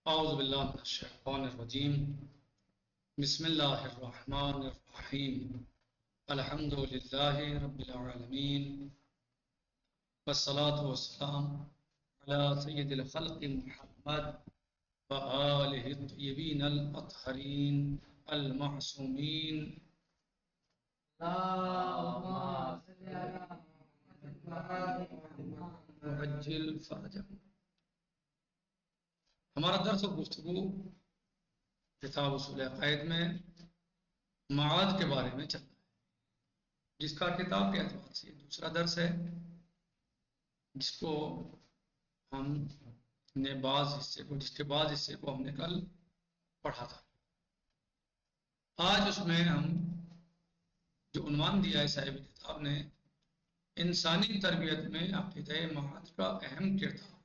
اعوذ باللہ من الشیطان الرجیم بسم اللہ الرحمن الرحیم الحمد للہ رب العالمین والصلاة والسلام علی سید الخلق محمد وآلہ الطیبین الاطہرین المعصومین عجل فرجهم. ہمارا درس و گفتگو کتاب اصول عقائد میں معاد کے بارے میں چل رہا ہے، جس کا کتاب کے اعتبار سے دوسرا درس ہے، جس کو ہم نے جس کے بعض حصے کو ہم نے کل پڑھا تھا۔ آج اس میں ہم جو عنوان دیا ہے صاحب کتاب نے، انسانی تربیت میں عقیدہ معاد کا اہم کردار،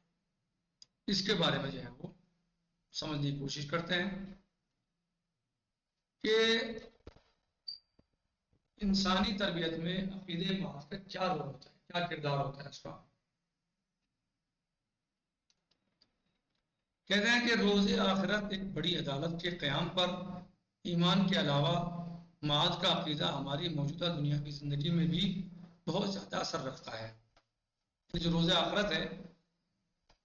اس کے بارے میں جو ہے وہ سمجھنے کی کوشش کرتے ہیں کہ انسانی تربیت میں عقیدہ معاد کا کیا رول ہوتا ہے، کیا کردار ہوتا ہے اس کا۔ کہتے ہیں کہ روز آخرت ایک بڑی عدالت کے قیام پر ایمان کے علاوہ معاد کا عقیدہ ہماری موجودہ دنیا کی زندگی میں بھی بہت زیادہ اثر رکھتا ہے۔ جو روز آخرت ہے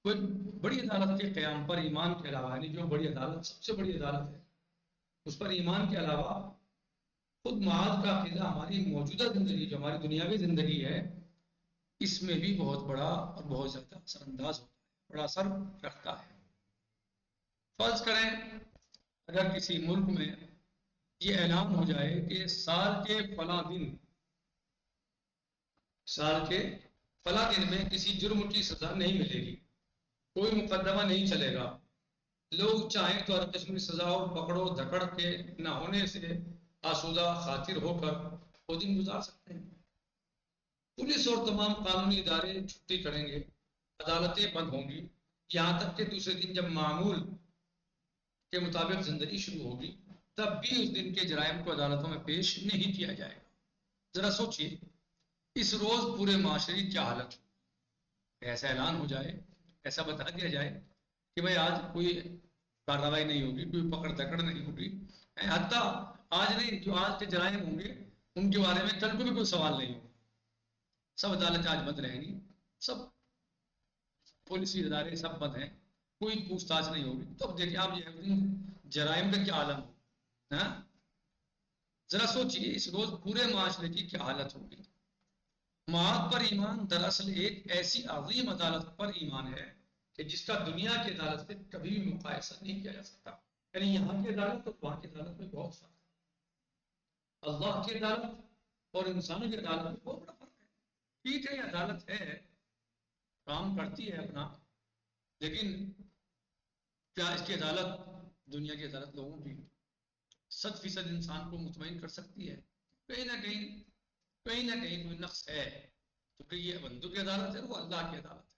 وہ بڑی عدالت کے قیام پر ایمان کے علاوہ، یعنی جو بڑی عدالت، سب سے بڑی عدالت ہے، اس پر ایمان کے علاوہ خود معاد کا عقیدہ ہماری موجودہ زندگی، جو ہماری دنیاوی زندگی ہے، اس میں بھی بہت بڑا اور بہت زیادہ اثر انداز ہوتا ہے، بڑا اثر رکھتا ہے۔ فرض کریں اگر کسی ملک میں یہ اعلان ہو جائے کہ سال کے فلاں دن میں کسی جرم کی سزا نہیں ملے گی، کوئی مقدمہ نہیں چلے گا، لوگ چاہیں تو ہر قسم کی سزا اور پکڑو دھکڑ کے نہ ہونے سے آسودہ خاطر ہو کر وہ دن گزار سکتے ہیں۔ پولیس اور تمام قانونی ادارے چھٹی کریں گے، عدالتیں بند ہوں گی، یہاں تک کہ دوسرے دن جب معمول کے مطابق زندگی شروع ہوگی تب بھی اس دن کے جرائم کو عدالتوں میں پیش نہیں کیا جائے گا۔ ذرا سوچئے اس روز پورے معاشرے کی کیا حالت ہو۔ ایسا اعلان ہو جائے، ایسا بتا دیا جائے کہ بھائی آج کوئی کارروائی نہیں ہوگی، کوئی پکڑ دکڑ نہیں ہوگی، حتیٰ آج نہیں، جو آج کے جرائم ہوں گے ان کے بارے میں کل کو بھی کوئی سوال نہیں ہوگا، سب عدالتیں آج بند رہیں گی، سب پولیسی ادارے سب بند ہیں، کوئی پوچھ تاچھ نہیں ہوگی، تو اب دیکھیں آپ یہ جرائم کا کیا عالم ہو۔ ذرا سوچئے اس روز پورے معاشرے کی کیا حالت ہوگی۔ معاد پر ایمان دراصل ایک ایسی عظیم عدالت پر ایمان ہے کہ جس کا دنیا کی عدالت سے کبھی بھی مقایسہ نہیں کیا جا سکتا۔ یعنی یہاں کی عدالت اور وہاں کی عدالت میں بہت فرق ہے۔ اللہ کی عدالت اور انسانوں کی عدالت میں بہت بڑا فرق ہے۔ ٹھیک ہے، یہ عدالت ہے، کام کرتی ہے اپنا، لیکن کیا اس کی عدالت، دنیا کی عدالت لوگوں کی 100% انسان کو مطمئن کر سکتی ہے؟ کہیں نہ کہیں کوئی نقص ہے، کیونکہ یہ بندوں کی عدالت ہے، وہ اللہ کی عدالت ہے۔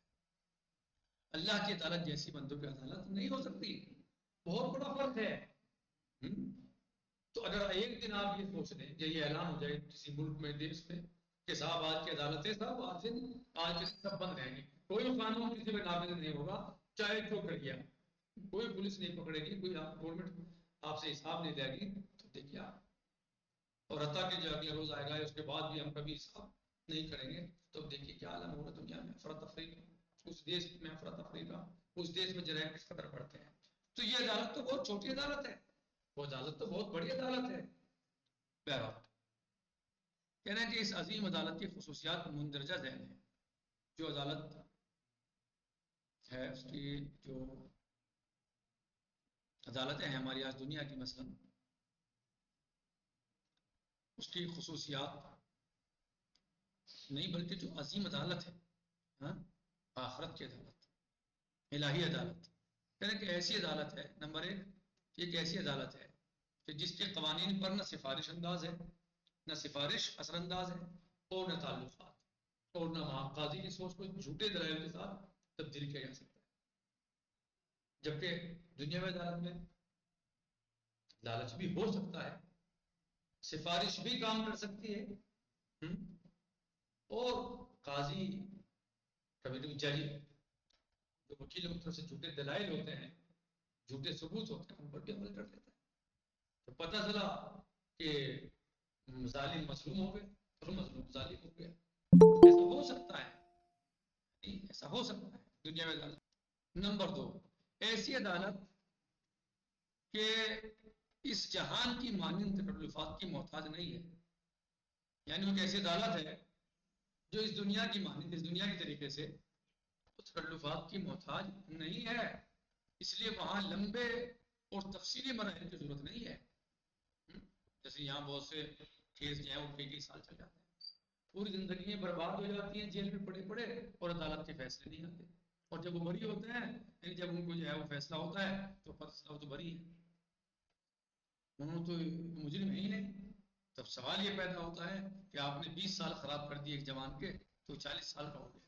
اللہ کی عدالت جیسی بندوں کی عدالت نہیں ہو سکتی، بہت بڑا فرق ہے۔ تو اگر ایک دن آپ یہ سوچ لیں کہ یہ اعلان ہو جائے کسی ملک میں، دیش میں، کہ صاحب آج کی عدالتیں آج کے سب بند رہیں گی، کوئی قانون کسی پہ نافذ نہیں ہوگا، چاہے جو کر گیا، کوئی پولیس نہیں پکڑے گی، کوئی گورنمنٹ آپ سے حساب نہیں دے گی، تو دیکھیے آپ، اور حتیٰ کہ جو اگلا روز آئے گا اس کے بعد بھی ہم کبھی حساب نہیں کریں گے، تو دیکھیے کیا عالم ہوگا دنیا میں، افراتفری اس دیش میں، افراتفری کا اس دیش میں جرائم کس قدر بڑھتے ہیں۔ تو یہ عدالت تو بہت چھوٹی عدالت ہے، وہ عدالت تو بہت بڑی عدالت ہے۔ بہرحال کہنا ہے کہ اس عظیم عدالت کی خصوصیات مندرجہ ذیل ہیں۔ جو عدالت ہے، اس کی جو عدالتیں ہیں ہماری آج دنیا کی، مثلا اس کی خصوصیات نہیں، بلکہ جو عظیم عدالت ہے، آخرت کی عدالت، الہی عدالت، کہنا کہ ایسی عدالت ہے، نمبر ایک، ایک ایسی عدالت ہے کہ جس کے قوانین پر نہ سفارش انداز ہے، نہ سفارش اثر انداز ہے، اور نہ تعلقات، اور نہ وہاں قاضی کی سوچ کو جھوٹے دلائل کے ساتھ تبدیل کیا جا سکتا ہے۔ جبکہ دنیا میں عدالت میں لالچ بھی ہو سکتا ہے، سفارش بھی کام کر سکتی ہے، اور قاضی کبھی کبھی جج، جو وکیلوں کی طرف سے جھوٹے دلائل ہوتے ہیں جھوٹے ثبوت ہوتے ہیں ان پر بھی عمل کر لیتا ہے. تو پتہ چلا کہ ظالم مظلوم ہو گئے اور مظلوم ظالم ہو گیا. ایسا ہو سکتا ہے، ایسا ہو سکتا ہے دنیا میں عدالت. نمبر 2، ایسی عدالت کہ اس جہان کی مانند تکلفات کی محتاج نہیں ہے. یعنی وہ ایسی عدالت ہے جو اس دنیا کی مانند، اس دنیا کے طریقے سے تکلفات کی محتاج نہیں ہے. اس لیے وہاں لمبے اور تفصیلی مراحل کی ضرورت نہیں ہے. جیسے یہاں بہت سے کیس جو ہیں وہ کئی سال چل جاتے ہیں، پوری زندگیاں برباد ہو جاتی ہیں جیل میں پڑے پڑے اور عدالت کے فیصلے نہیں آتے. اور جب وہ بری ہوتے ہیں، یعنی جب ان کو جو ہے وہ فیصلہ ہوتا ہے تو پتہ چلا وہ تو بری ہے، انہوں تو مجرم ہے ہی نہیں. تب سوال یہ پیدا ہوتا ہے کہ آپ نے 20 سال خراب کر دیے ایک جوان کے تو 40 سال کا ہو گیا.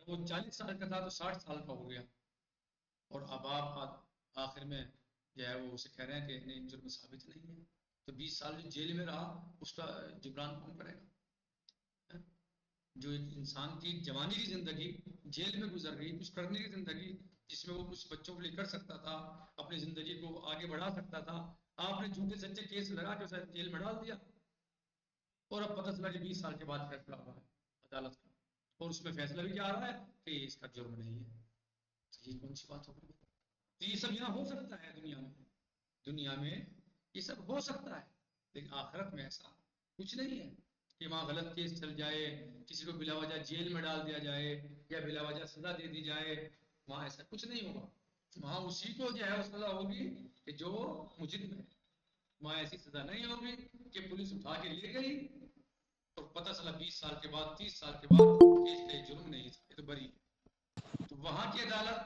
وہ 40 سال کا تھا تو 60 سال کا ہو گیا. اور اب آپ آخر میں جو ہے وہ اسے کہہ رہے ہیں کہ نہیں جرم ثابت نہیں ہے. تو 20 سال جو جیل میں رہا اس کا جبران کون کرے گا؟ جو انسان کی جوانی کی زندگی جیل میں گزر گئی، کچھ کرنے کی زندگی جس میں وہ کچھ بچوں کے لیے کر سکتا تھا، اپنی زندگی کو آگے بڑھا سکتا تھا، آپ نے جھوٹے سچے کیس لگا کے اسے جیل میں ڈال دیا. اور اب پتہ چلا کہ 20 سال کے بعد فیصلہ ہوا ہے عدالت کا، اور اس میں فیصلہ بھی کیا آ رہا ہے کہ اس کا جرم نہیں ہے. یہ کون سی بات ہو گئی؟ تو یہ سب یہاں ہو سکتا ہے دنیا میں، دنیا میں یہ سب ہو سکتا ہے، لیکن آخرت میں ایسا کچھ نہیں ہے کہ وہاں غلط کیس چل جائے، کسی کو بلا وجہ جیل میں ڈال دیا جائے یا بلا وجہ سزا دے دی جائے. وہاں ایسا کچھ نہیں ہوگا. وہاں اسی کو جو ہے سزا ہوگی کہ جو مجرم ہے. وہاں ایسی سزا نہیں ہوگی کہ پولیس اٹھا کے لے گئی اور پتہ چلا 20 سال کے بعد 30 سال کے بعد کہ اس نے جرم نہیں تھا، یہ تو بری ہے. تو وہاں کی عدالت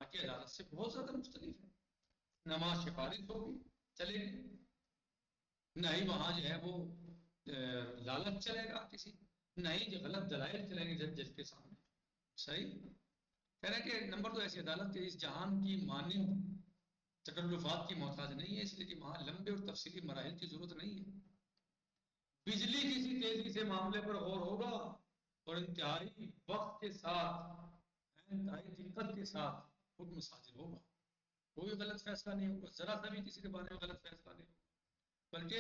یہاں کی عدالت سے بہت زیادہ مختلف ہے. نماز سفارش ہوگی چلے گی، نہ ہی وہاں جو ہے وہ لالچ چلے گا کسی، نہ ہی جو غلط دلائل چلیں گے جج کے سامنے. صحیح کہہ رہے ہیں کہ نمبر 2 ایسی عدالت کے اس جہان کی مانند تکلفات کی محتاج نہیں ہے، اس لیے کہ وہاں لمبے اور تفصیلی مراحل کی ضرورت نہیں ہے. بجلی کسی تیزی سے معاملے پر غور ہوگا اور انتہائی وقت کے ساتھ، انتہائی دقت کے ساتھ حکم صادر ہوگا. کوئی غلط فیصلہ نہیں ہوگا، ذرا سا بھی کسی کے بارے میں غلط فیصلہ نہیں ہوگا، بلکہ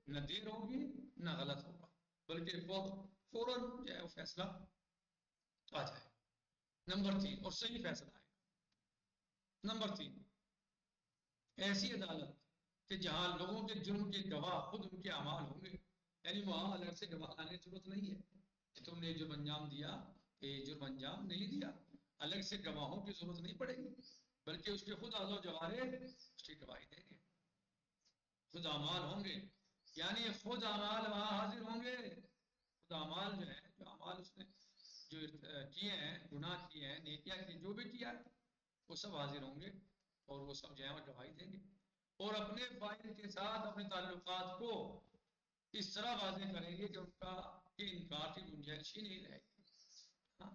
نہ دیر ہوگی نہ غلط ہوگا، بلکہ فوراً جو ہے وہ فیصلہ آ جائے. نمبر 3 اور صحیح فیصلہ آئے. نمبر 3 ایسی عدالت کہ جہاں لوگوں کے جرم کے گواہ خود ان کے اعمال ہوں گے. یعنی وہاں الگ سے گواہ لانے کی ضرورت نہیں ہے کہ تم نے جرم انجام دیا، یہ جرم انجام نہیں دیا، الگ سے گواہوں کی ضرورت نہیں پڑے گی، بلکہ اس کے خود اعضاء و جوارح اس کی گواہی دیں گے. خود اعمال ہوں گے، یعنی خود اعمال وہاں حاضر ہوں گے. خود اعمال جو ہے، جو اعمال اس نے جو کیے ہیں، گناہ کیے ہیں، نیکیاں کی، جو بھی کیا ہے وہ سب حاضر ہوں گے اور وہ سب جو ہے وہ گواہی دیں گے. اور اپنے فائل کے ساتھ اپنے تعلقات کو اس طرح واضح کریں گے کہ ان کا انکار کی گنجائش ہی نہیں رہے گی. ہاں،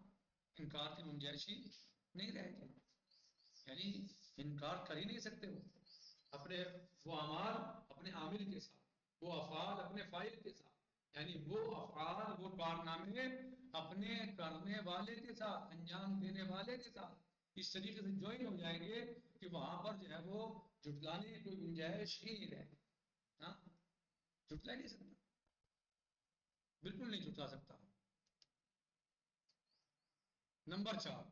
انکار کی گنجائش ہی نہیں رہے گی، یعنی انکار کر ہی نہیں سکتے وہ اپنے وہ اعمال اپنے عامل کے ساتھ، وہ افعال اپنے فاعل کے ساتھ، یعنی وہ افعال وہ کارنامے اپنے کرنے والے کے ساتھ، انجام دینے والے کے ساتھ اس طریقے سے جوائن ہو جائیں گے کہ وہاں پر جو ہے وہ جھٹلانے کی کوئی گنجائش ہی نہیں رہے. ہاں، جھٹلا ہی نہیں سکتا، بالکل نہیں جھٹلا سکتا. نمبر 4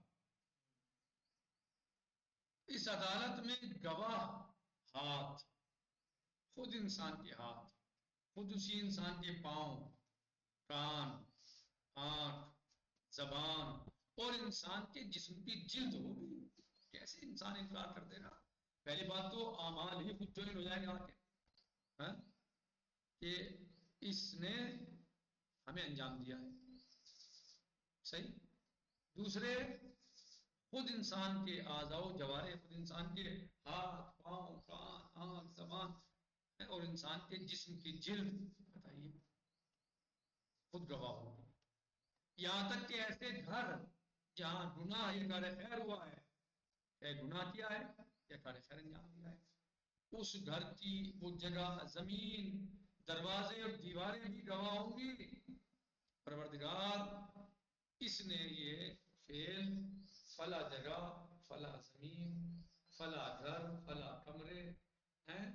اس عدالت میں گواہ ہاتھ، خود انسان کے ہاتھ، خود اسی انسان کے پاؤں، کان، آنکھ، زبان اور انسان کے جسم کی جلد ہوگی. کیسے انسان انکار کر دے گا؟ پہلی بات تو اعمال ہی خود جوائن ہو جائیں گے آ کے کہ اس نے ہمیں انجام دیا ہے. صحیح. دوسرے خود انسان کے اعضاء و جوارح، خود انسان کے ہاتھ، پاؤں، کان، آنکھ، زبان اور انسان کے جسم کی جلد، بتائیے، خود گواہ ہوگی. یہاں تک کہ ایسے گھر جہاں گناہ یا کار خیر ہوا ہے، یا گناہ کیا ہے یا کار خیر انجام دیا ہے، اس گھر کی وہ جگہ، زمین، دروازے اور دیواریں بھی گواہ ہوں گی. پروردگار اس نے یہ فعل فلا جگہ، فلا زمین، فلا گھر، فلا کمرے ہیں،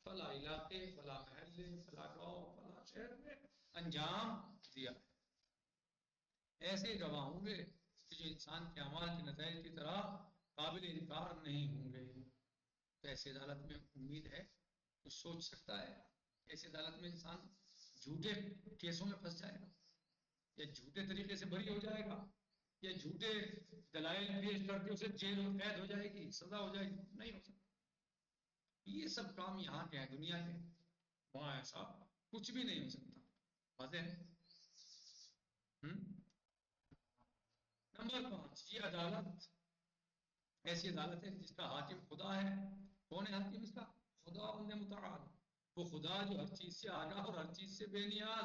فلا علاقے، فلا محلے، فلا گاؤں، فلا شہر میں انجام دیا۔ ایسے گواہ ہوں گے کہ جو انسان کے اعمال کے نتائج کی طرح قابل انکار نہیں ہوں گے۔ تو ایسی عدالت میں امید ہے، تو سوچ سکتا ہے ایسی عدالت میں انسان جھوٹے کیسوں میں پھنس جائے گا، یا جھوٹے طریقے سے بری ہو جائے گا، یا جھوٹے دلائل پیش کر کے اسے جیل اور قید ہو جائے گی، سزا ہو جائے گی؟ نہیں ہو سکتا۔ یہ سب کام یہاں کے ہیں، دنیا کے، وہاں ایسا کچھ بھی نہیں ہو سکتا۔ واضح ہے؟ نمبر 5، یہ عدالت ایسی عدالت ہے جس کا حاکم خدا ہے۔ کون ہے حاکم اس کا؟ خدا متعال، وہ خدا جو ہر چیز سے آگاہ اور ہر چیز سے بے نیاز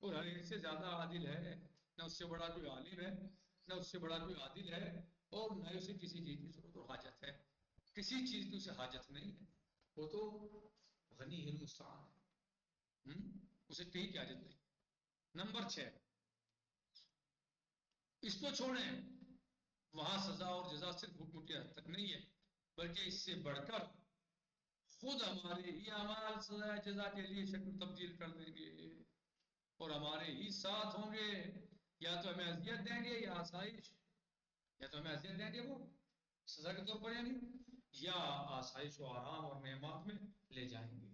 اور ہر ایک سے زیادہ عادل ہے۔ نہ اس سے بڑا کوئی عالم ہے، نہ اس سے بڑا کوئی عادل ہے، اور نہ اسے کسی چیز کی ضرورت اور حاجت ہے۔ کسی چیز کی اسے حاجت نہیں ہے، وہ تو غنی المستعان ہے، اسے کہیں کی حاجت نہیں۔ نمبر 6، اس کو چھوڑیں، وہاں سزا اور جزا صرف حکم کی حد تک نہیں ہے، بلکہ اس سے بڑھ کر خود ہمارے ہی اعمال سزا جزا کے لیے شکل تبدیل کر دیں گے، اور ہمارے ہی ساتھ ہوں گے۔ یا تو ہمیں اذیت دیں گے یا آسائش، یا تو ہمیں اذیت دیں گے وہ سزا کے طور پر، یعنی یا آسائش و آرام اور نعمات میں لے جائیں گے۔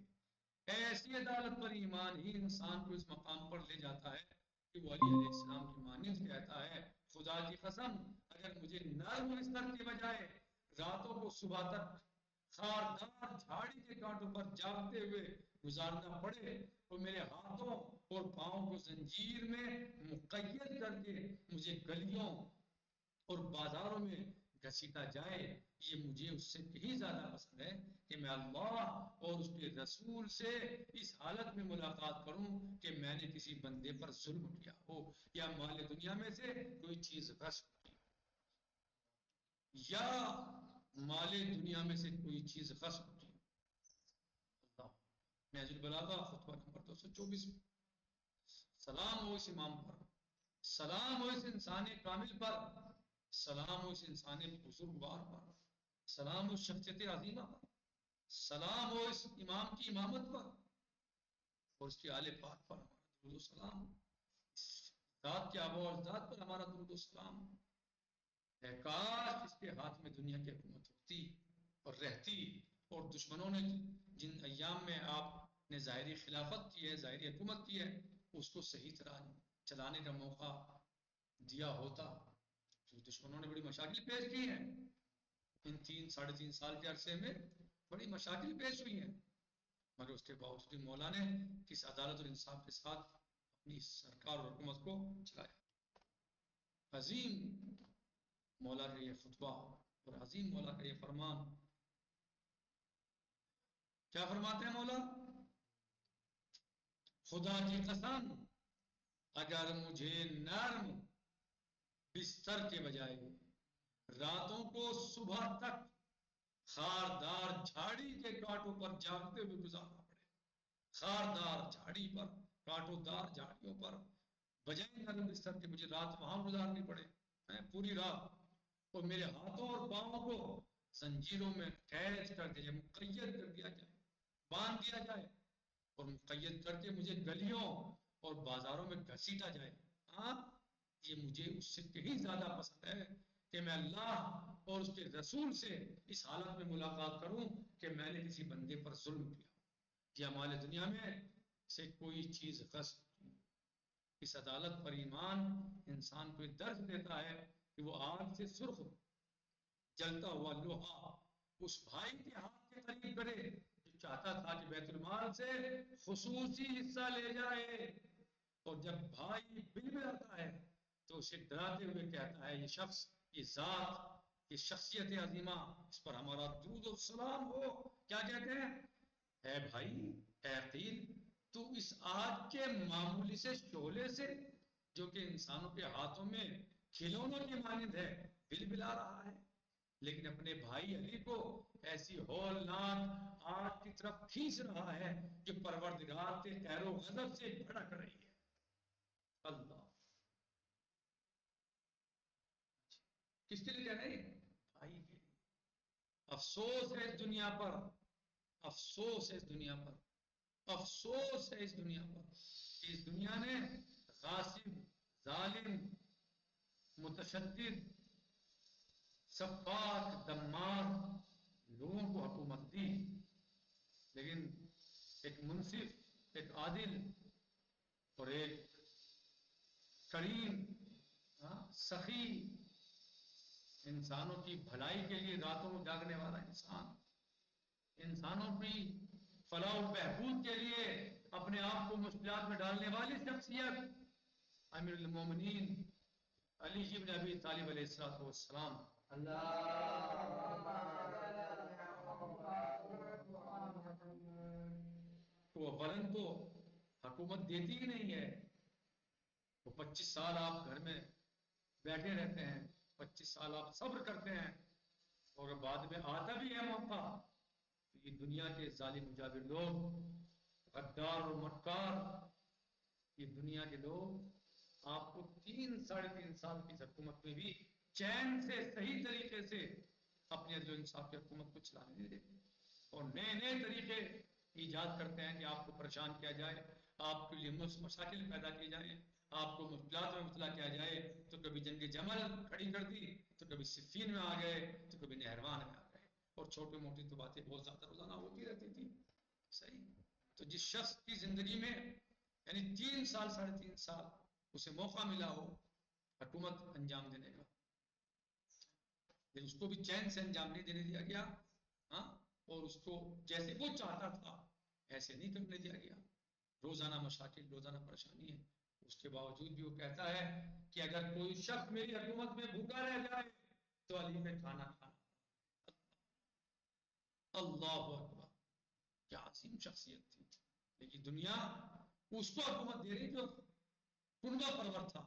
ایسی عدالت پر ایمان ہی انسان کو اس مقام پر لے جاتا ہے کہ وہ علی علیہ السلام کی مانند کہتا ہے، خدا کی قسم اگر مجھے نرم بستر کے بجائے راتوں کو صبح تک خاردار جھاڑی کے کانٹوں پر جاگتے ہوئے گزارنا پڑے، تو میرے ہاتھوں اور پاؤں کو زنجیر میں مقید کر کے مجھے گلیوں اور بازاروں میں گھسیٹا جائے، یہ مجھے اس سے کہیں زیادہ پسند ہے کہ میں اللہ اور اس کے رسول سے اس حالت میں ملاقات کروں کہ میں نے کسی بندے پر ظلم کیا ہو، یا مال دنیا میں سے کوئی چیز غصب کی، یا مال دنیا میں سے کوئی چیز غصب کی۔ اللہ، نہج البلاغہ خطبہ نمبر 224 میں۔ سلام ہو اس امام پر، سلام ہو اس انسان کامل پر، سلام ہو اس انسان بزرگوار پر، سلام ہو اس شخصیت عظیمہ پر، سلام ہو اس امام کی امامت پر اور اس کے آل پاک پر ہمارا درود و سلام، اس ذات کے آبا و اجداد پر ہمارا درود و سلام۔ اے کاش اس کے ہاتھ میں دنیا کی حکومت ہوتی اور رہتی، اور دشمنوں نے جن ایام میں آپ نے ظاہری خلافت کی ہے، ظاہری حکومت کی ہے، اس کو صحیح طرح چلانے کا موقع دیا ہوتا۔ دشمنوں نے بڑی مشاکل پیش کی ہیں، ان 3 ساڑھے 3 سال کے عرصے میں بڑی مشاکل پیش ہوئی ہیں، مگر اس کے باوجود مولا نے کس عدالت اور انصاف کے ساتھ اپنی سرکار اور حکومت کو چلایا۔ عظیم مولا کا یہ خطبہ اور عظیم مولا کا یہ فرمان، کیا فرماتے ہیں مولا؟ خدا کی قسم اگر مجھے نرم بستر کے بجائے راتوں کو صبح تک خاردار جھاڑی کے کانٹوں پر جاگتے ہوئے گزارنا پڑے، خاردار جھاڑی پر، کانٹوں دار جھاڑیوں پر، بجائے نرم بستر کے مجھے رات وہاں گزارنی پڑے، پوری رات، اور میرے ہاتھوں اور پاؤں کو زنجیروں میں قید کر دیا جائے، مقید کر دیا جائے، باندھ دیا جائے، اور مقید کر کے مجھے گلیوں اور بازاروں میں گھسیٹا جائے، ہاں یہ مجھے اس سے کہیں زیادہ پسند ہے کہ میں اللہ اور اس کے رسول سے اس حالت میں ملاقات کروں کہ میں نے کسی بندے پر ظلم کیا یا مال دنیا میں سے کوئی چیز غصب کی۔ اس عدالت پر ایمان انسان کو درس دیتا ہے کہ وہ آگ سے سرخ جلتا ہوا لوہا اس بھائی کے ہاتھ کے قریب کرے جو چاہتا تھا کہ بیت المال سے خصوصی حصہ لے جائے، اور جب بھائی بلبلاتا ہے تو اسے ڈراتے ہوئے کہتا ہے، یہ شخص، یہ ذات، یہ شخصیت عظیمہ، اس پر ہمارا درود و سلام ہو، کیا کہتے ہیں؟ اے بھائی، اے عقیل، تو اس آگ کے معمولی سے شعلے سے جو کہ انسانوں کے ہاتھوں میں کھلونوں کی مانند ہے بلبلا رہا ہے، لیکن اپنے بھائی علی کو ایسی ہولناک آگ کی طرف کھینچ رہا ہے جو پروردگار کے قہر و غضب سے بھڑک رہی ہے۔ اللہ، کس کے لیے کہہ رہے ہیں؟ بھائی کے لیے۔ افسوس ہے اس دنیا پر، افسوس ہے اس دنیا پر، افسوس ہے اس دنیا پر کہ اس دنیا نے غاصب، ظالم، متشدد، سفاک، دمار لوگوں کو حکومت دی، لیکن ایک منصف، ایک عادل اور ایک کریم، سخی، انسانوں کی بھلائی کے لیے راتوں کو جاگنے والا انسان، انسانوں کی فلاح و بہبود کے لیے اپنے آپ کو مشکلات میں ڈالنے والی شخصیت امیر المومنین علی بن ابی طالب علیہ السلام. تو اولن تو حکومت دیتی ہی نہیں ہے. وہ 25 سال آپ گھر میں بیٹھے رہتے ہیں، 25 سال آپ صبر کرتے ہیں، اور بعد میں آتا بھی ہے موقع. یہ دنیا کے ظالم مجابر لوگ، غدار اور مکار، یہ دنیا کے لوگ آپ کو 3-3.5 سال کی حکومت میں بھی چین سے صحیح طریقے سے اپنے عدل و انصاف کی حکومت کو چلانے نہیں دیتے، اور نئے نئے طریقے ایجاد کرتے ہیں کہ آپ کو پریشان کیا جائے، آپ کے لیے مشاکل پیدا کی جائیں، آپ کو مشکلات میں مبتلا کیا جائے. تو کبھی جنگ جمل کھڑی کر دی، تو کبھی صفین میں آ گئے، تو کبھی نہروان میں آ گئے، اور چھوٹی موٹی تو باتیں بہت زیادہ روزانہ ہوتی رہتی تھی. صحیح. تو جس شخص کی زندگی میں یعنی 3 سال 3.5 سال اسے موقع ملا ہو حکومت انجام دینے کا، لیکن اس کو بھی چین سے انجام نہیں دینے دیا گیا، ہاں، اور اس کو جیسے وہ چاہتا تھا ایسے نہیں کرنے دیا گیا. روزانہ مشاکل، روزانہ پریشانی ہے. اس کے باوجود بھی وہ کہتا ہے کہ اگر کوئی شخص میری حکومت میں بھوکا رہ جائے تو علی میں کھانا کھانا. اللہ اکبر، کیا عظیم شخصیت تھی. لیکن دنیا اس کو حکومت دے رہی جو کنبہ پرور تھا،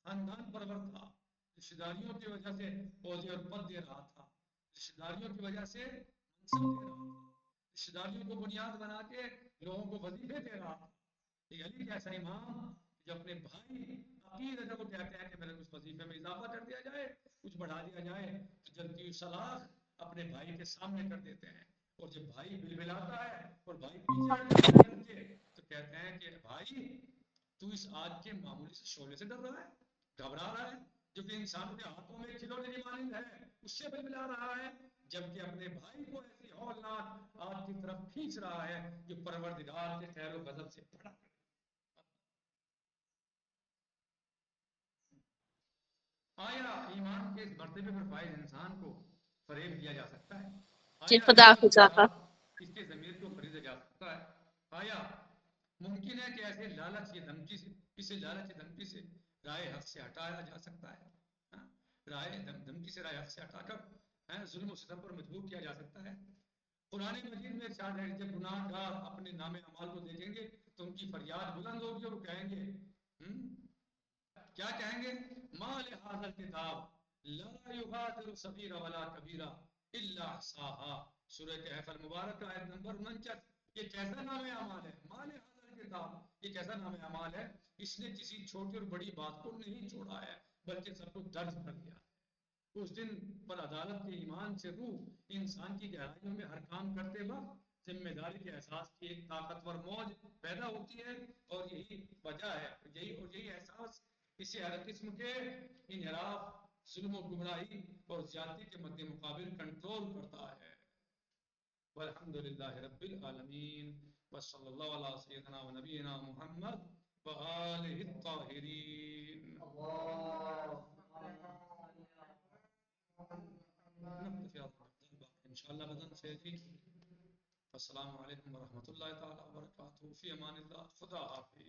خاندان پرور تھا، رشتہ داریوں کی وجہ سے عہدے اور پد دے رہا تھا، رشتہ داریوں کی وجہ سے منصب دے رہا تھا، رشتہ داریوں کو بنیاد بنا کے لوگوں کو وظیفے دے رہا تھا. یہ علی جیسا امام جو اپنے بھائی عقیل اگر وہ کہتے ہیں کہ میرے اس وظیفے میں اضافہ کر دیا جائے، کچھ بڑھا دیا جائے، تو جلدی صلاح اپنے بھائی کے سامنے کر دیتے ہیں. اور جب بھائی بلبلاتا ہے اور بھائی پیچھے ہٹ جاتا ہے تو کہتے ہیں کہ بھائی تو اس آگ کے معمولی سے شعلے سے ڈر رہا ہے، گھبرا رہا ہے، جو کہ انسانوں کے ہاتھوں میں کھلونے کی مانند ہے، اس سے بلبلا رہا ہے، جبکہ اپنے بھائی کو ایسی ہولناک آگ کی طرف کھینچ رہا ہے جو پروردگار کے خیر و غضب سے بڑا ہے. آیا ایمان کے اس مرتبے پر فائز انسان کو فریب دیا جا سکتا ہے؟ جی آیا خدا اس کی حافظ فضا آقا. اس کے ضمیر کو خریدا جا سکتا ہے؟ آیا ممکن ہے کہ ایسے لالچ کی دھمکی سے، اسے لالچ کی دھمکی سے رائے حق سے ہٹایا جا سکتا ہے؟ ہاں؟ رائے دھمکی سے رائے حق سے ہٹا کر ظلم و ستم پر مجبور کیا جا سکتا ہے؟ قرآن مجید میں ارشاد ہے جب گناہ گار اپنے نام اعمال کو دیکھیں گے تو ان کی فریاد بلند ہوگی اور وہ کہیں گے، کیا کہیں گے؟ ما لہذا الکتاب لا یغادر صغیرہ ولا کبیرہ الا احصاها. سورہ کہف المبارک آیت نمبر 49. یہ کیسا نام اعمال ہے؟ ما لہذا الکتاب، یہ کیسا نام اعمال ہے؟ اس نے کسی چھوٹی اور بڑی بات کو نہیں چھوڑا ہے بلکہ سب کو درج کر دیا. اس دن پر عدالت کے ایمان سے روح انسان کی گہرائیوں میں ہر کام کرتے وقت ذمہ داری کے احساس کی ایک طاقتور موج پیدا ہوتی ہے، اور یہی وجہ ہے، یہی احساس اسے ہر قسم کے انحراف، ظلم و گمراہی اور زیادتی کے مد مقابل کنٹرول کرتا ہے. والحمد للہ رب العالمین، وصلی اللہ علی سیدنا و نبینا محمد وآلہ الطاہرین. انشاءاللہ بدن سے جی. السلام علیکم ورحمۃ اللہ تعالی وبرکاتہ. فی امان اللہ. خدا حافظ.